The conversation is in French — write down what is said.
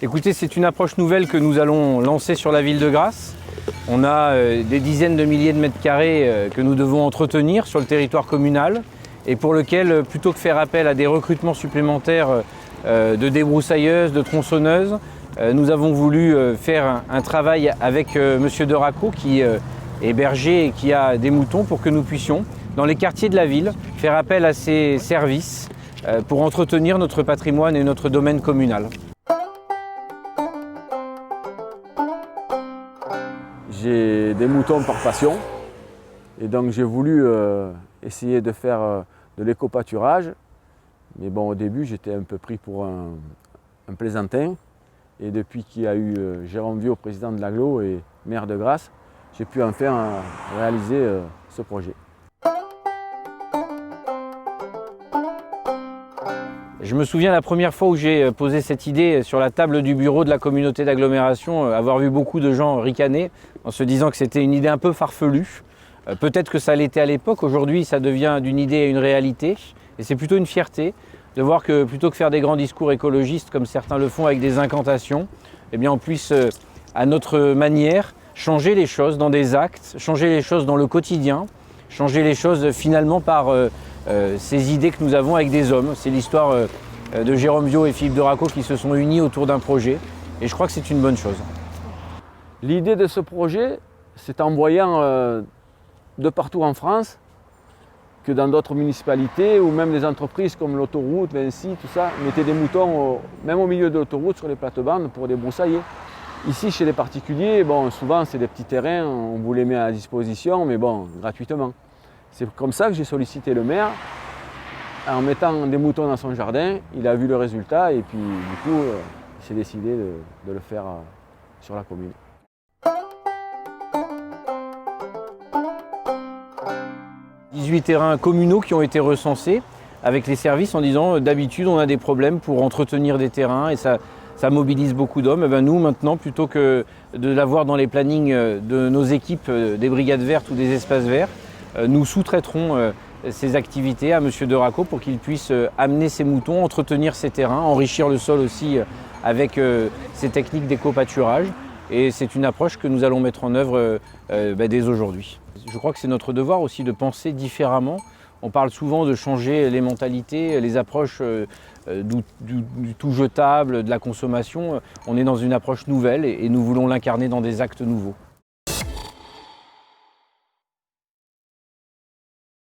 Écoutez, c'est une approche nouvelle que nous allons lancer sur la ville de Grasse. On a des dizaines de milliers de mètres carrés que nous devons entretenir sur le territoire communal et pour lequel, plutôt que faire appel à des recrutements supplémentaires de débroussailleuses, de tronçonneuses, nous avons voulu faire un travail avec Monsieur Deraco qui est berger et qui a des moutons pour que nous puissions, dans les quartiers de la ville, faire appel à ces services pour entretenir notre patrimoine et notre domaine communal. J'ai des moutons par passion et donc j'ai voulu essayer de faire de l'éco-pâturage. Mais bon, au début, j'étais un peu pris pour un plaisantin. Et depuis qu'il y a eu Jérôme Viau, président de l'Agglo et maire de Grasse, j'ai pu enfin réaliser ce projet. Je me souviens la première fois où j'ai posé cette idée sur la table du bureau de la communauté d'agglomération, avoir vu beaucoup de gens ricaner en se disant que c'était une idée un peu farfelue. Peut-être que ça l'était à l'époque, aujourd'hui ça devient d'une idée à une réalité. Et c'est plutôt une fierté de voir que plutôt que faire des grands discours écologistes comme certains le font avec des incantations, eh bien on puisse à notre manière changer les choses dans des actes, changer les choses dans le quotidien, changer les choses finalement par ces idées que nous avons avec des hommes. C'est l'histoire de Jérôme Viau et Philippe Deraco qui se sont unis autour d'un projet et je crois que c'est une bonne chose. L'idée de ce projet, c'est en voyant de partout en France que dans d'autres municipalités ou même des entreprises comme l'autoroute, Vinci, tout ça, mettaient des moutons même au milieu de l'autoroute sur les plates-bandes pour débroussailler. Ici, chez les particuliers, bon, souvent c'est des petits terrains, on vous les met à disposition, mais bon, gratuitement. C'est comme ça que j'ai sollicité le maire. En mettant des moutons dans son jardin, il a vu le résultat et puis du coup, il s'est décidé de le faire sur la commune. « 18 terrains communaux qui ont été recensés avec les services en disant d'habitude on a des problèmes pour entretenir des terrains et ça mobilise beaucoup d'hommes. Et bien nous maintenant, plutôt que de l'avoir dans les plannings de nos équipes des brigades vertes ou des espaces verts, nous sous-traiterons ces activités à M. Deraco pour qu'il puisse amener ses moutons, entretenir ces terrains, enrichir le sol aussi avec ces techniques d'éco-pâturage. Et c'est une approche que nous allons mettre en œuvre dès aujourd'hui. Je crois que c'est notre devoir aussi de penser différemment. On parle souvent de changer les mentalités, les approches du tout jetable, de la consommation. On est dans une approche nouvelle et nous voulons l'incarner dans des actes nouveaux.